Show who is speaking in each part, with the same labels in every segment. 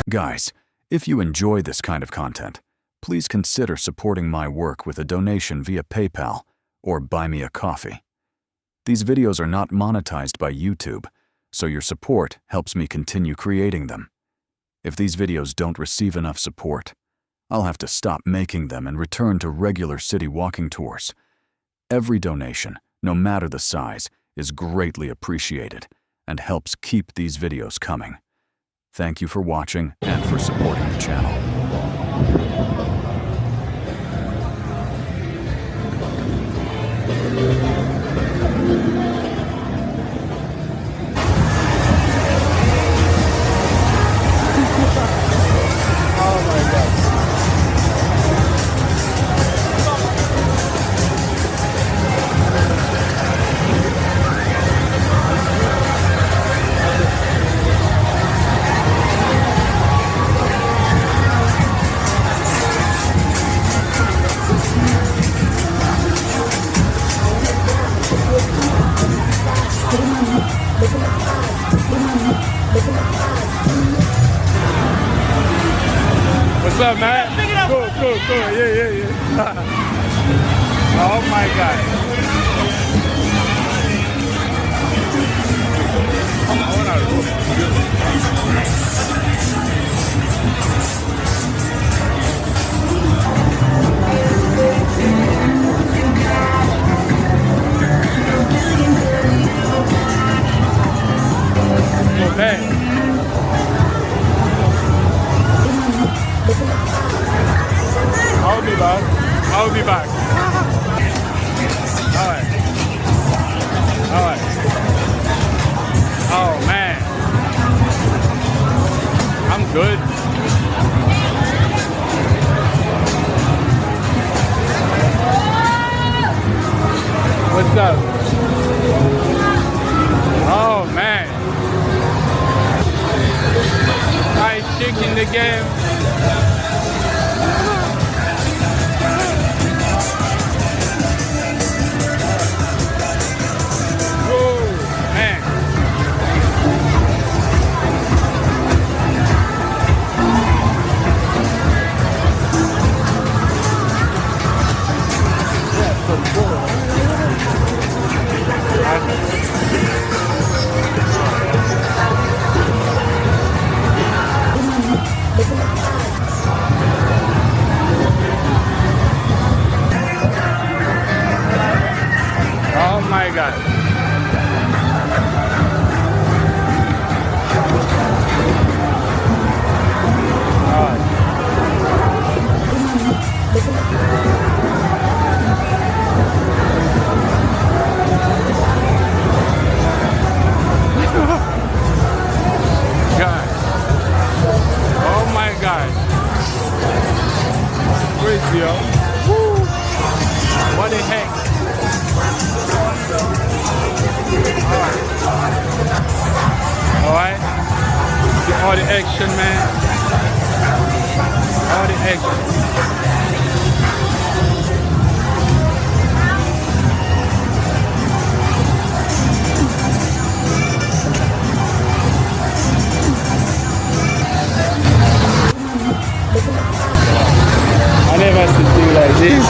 Speaker 1: Guys, if you enjoy this kind of content, please consider supporting my work with a donation via PayPal or buy me a coffee. These videos are not monetized by YouTube, so your support helps me continue creating them. If these videos don't receive enough support, I'll have to stop making them and return to regular city walking tours. Every donation, no matter the size, is greatly appreciated and helps keep these videos coming. Thank you for watching and for supporting the channel.
Speaker 2: What's up, man? Cool. Yeah. Oh my God. Okay. I'll be back. All right. Oh man, I'm good. What's up? Oh man, fried chicken again. Oh my God. Oh my God. Crazy, yo. Woo. What the heck? Alright. Get all the action, man. All the action. I never have to do like this.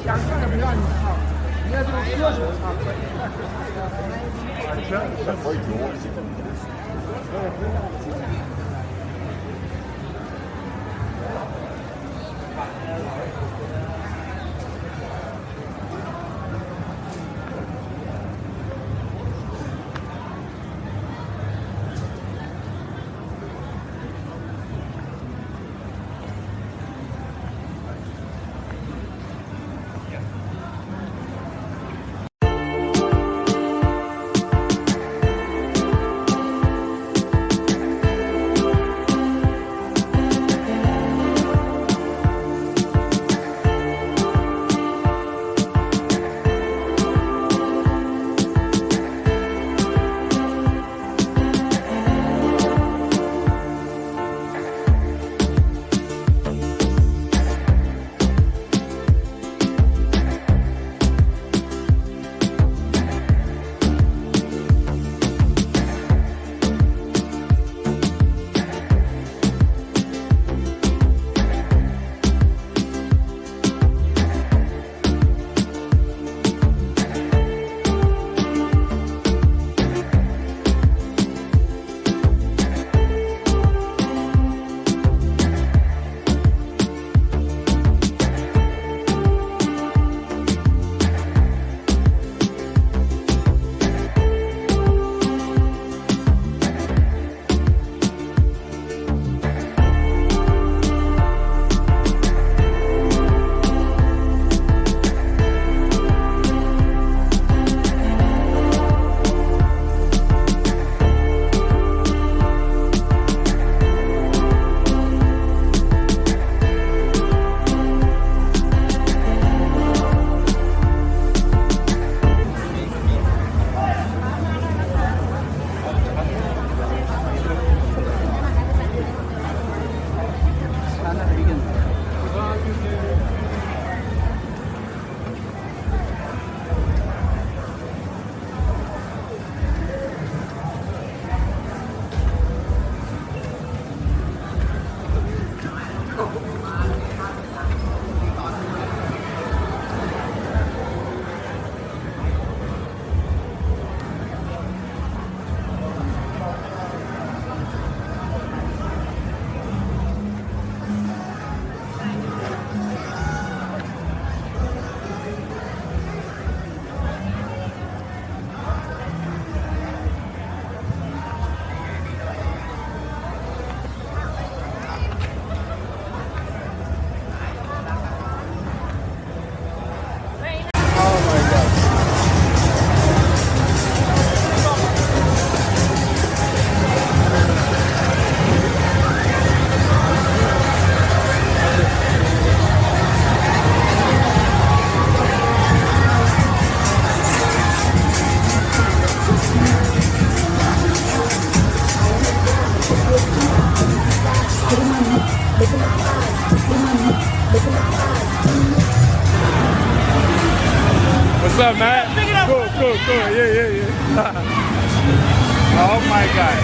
Speaker 2: 想看的不让你看，人家就是歌手唱。
Speaker 3: 这可以有。
Speaker 2: What's up, man? Cool. Yeah. Oh my God.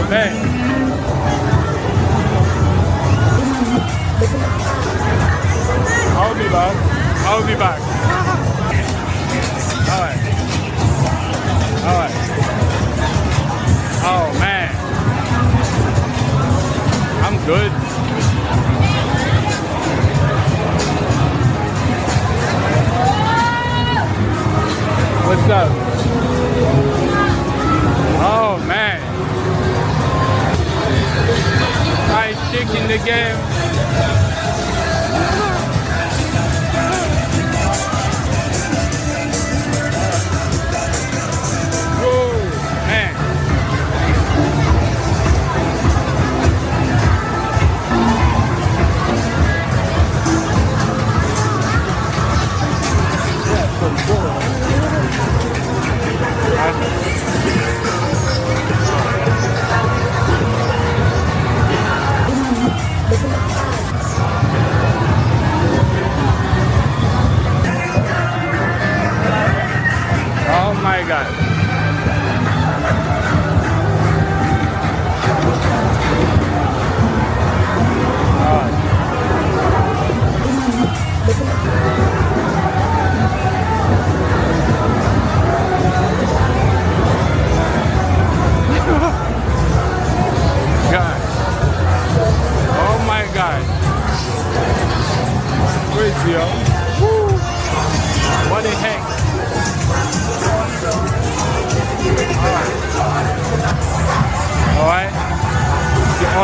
Speaker 2: Okay. I'll be back. All right. Oh man, I'm good. What's up? Oh man, fried chicken again.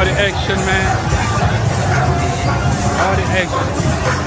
Speaker 3: All the action, man. All the action.